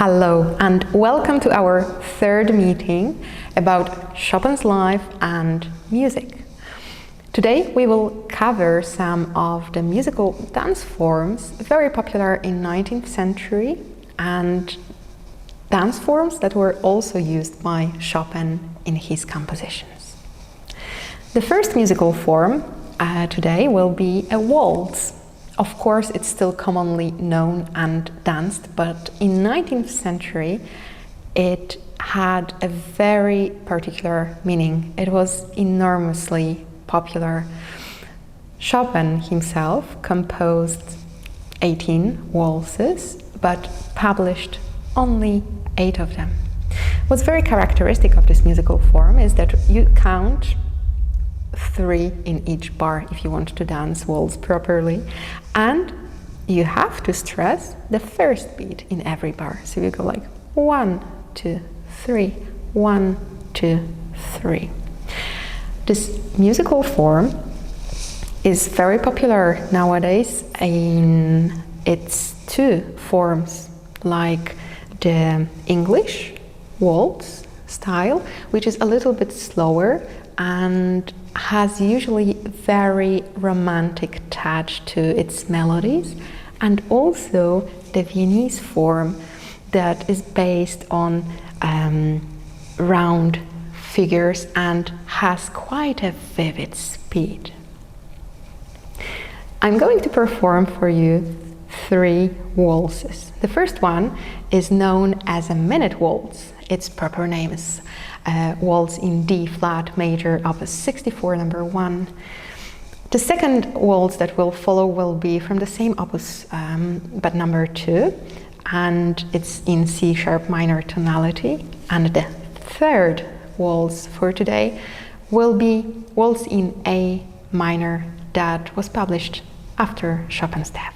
Hello and welcome to our third meeting about Chopin's life and music. Today we will cover some of the musical dance forms very popular in 19th century and dance forms that were also used by Chopin in his compositions. The first musical form today will be a waltz. Of course, it's still commonly known and danced, but in 19th century it had a very particular meaning. It was enormously popular. Chopin himself composed 18 waltzes, but published only 8 of them. What's very characteristic of this musical form is that you count 3 in each bar if you want to dance waltz properly, and you have to stress the first beat in every bar. So you go like 1, 2, 3, 1, 2, 3. This musical form is very popular nowadays in its 2 forms, like the English waltz style, which is a little bit slower and has usually very romantic touch to its melodies, and also the Viennese form that is based on round figures and has quite a vivid speed. I'm going to perform for you 3 waltzes. The first one is known as a minute waltz. Its proper name is waltz in D flat major, opus 64, number 1. The second waltz that will follow will be from the same opus, but number 2, and it's in C sharp minor tonality. And the third waltz for today will be waltz in A minor that was published after Chopin's death.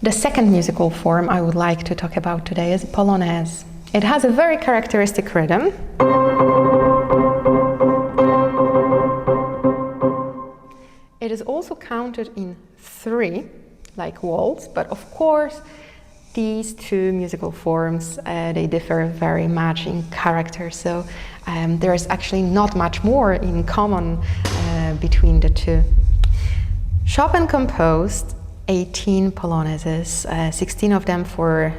The second musical form I would like to talk about today is Polonaise. It has a very characteristic rhythm. It is also counted in 3, like waltz, but of course these two musical forms, they differ very much in character, so there is actually not much more in common between the two. Chopin composed 18 polonaises, 16 of them for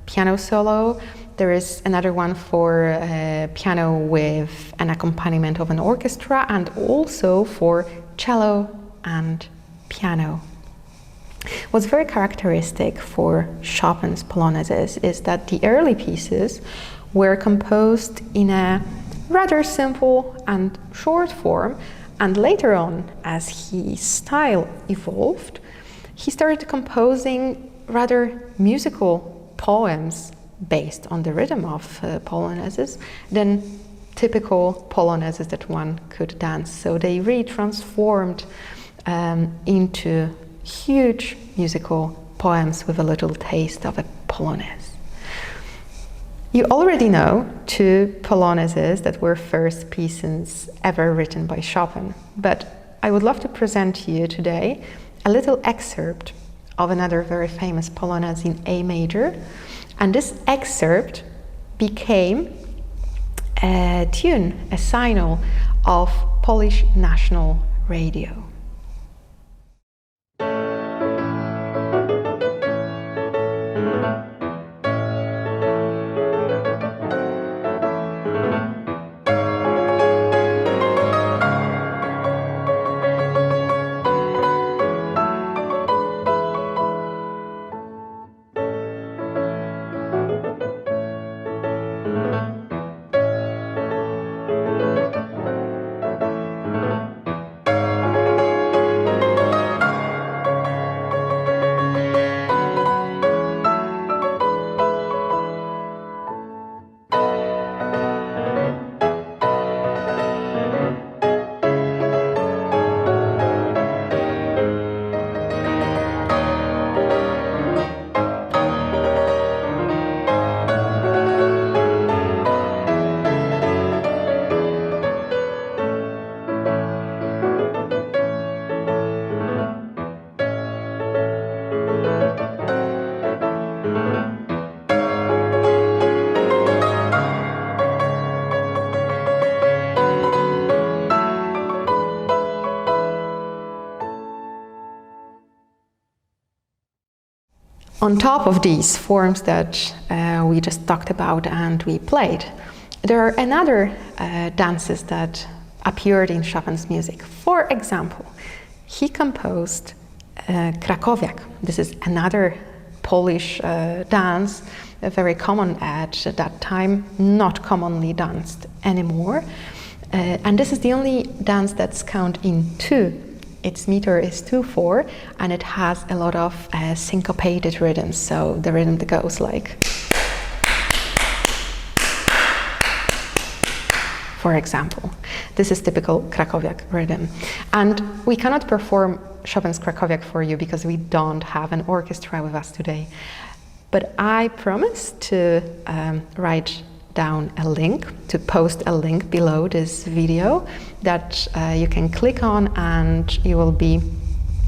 piano solo. There is another one for piano with an accompaniment of an orchestra, and also for cello and piano. What's very characteristic for Chopin's polonaises is that the early pieces were composed in a rather simple and short form, and later on, as his style evolved, he started composing rather musical poems based on the rhythm of polonaises than typical polonaises that one could dance. So they really transformed into huge musical poems with a little taste of a polonaise. You already know 2 polonaises that were first pieces ever written by Chopin, but I would love to present to you today a little excerpt of another very famous polonaise in A major, and this excerpt became a tune, a signal of Polish national radio. On top of these forms that we just talked about and we played, there are another dances that appeared in Chopin's music. For example, he composed Krakowiak. This is another Polish dance, very common at that time, not commonly danced anymore. And this is the only dance that's counted in 2. Its meter is 2/4, and it has a lot of syncopated rhythms, so the rhythm that goes like, for example. This is typical Krakowiak rhythm. And we cannot perform Chopin's Krakowiak for you because we don't have an orchestra with us today. But I promise to write down a link, to post a link below this video that you can click on, and you will be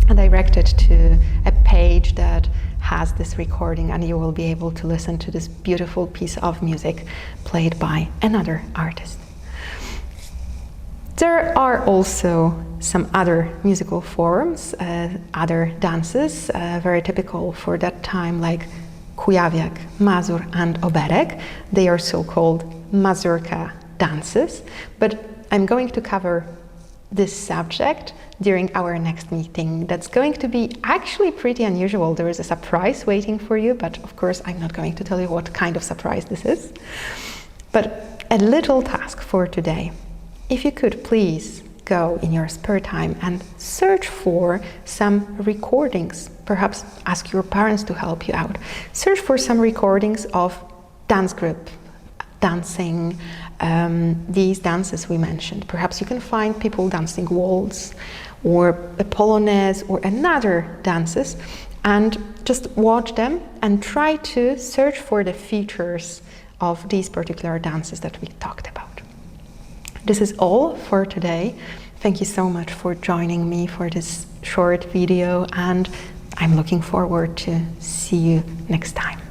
directed to a page that has this recording, and you will be able to listen to this beautiful piece of music played by another artist. There are also some other musical forms, other dances, very typical for that time, like Kujawiak, Mazur and Oberek. They are so-called mazurka dances, but I'm going to cover this subject during our next meeting. That's going to be actually pretty unusual. There is a surprise waiting for you, but of course I'm not going to tell you what kind of surprise this is. But a little task for today. If you could please go in your spare time and search for some recordings, perhaps ask your parents to help you out. Search for some recordings of dance group dancing, these dances we mentioned. Perhaps you can find people dancing waltz or a polonaise or another dances, and just watch them and try to search for the features of these particular dances that we talked about. This is all for today. Thank you so much for joining me for this short video, and I'm looking forward to see you next time.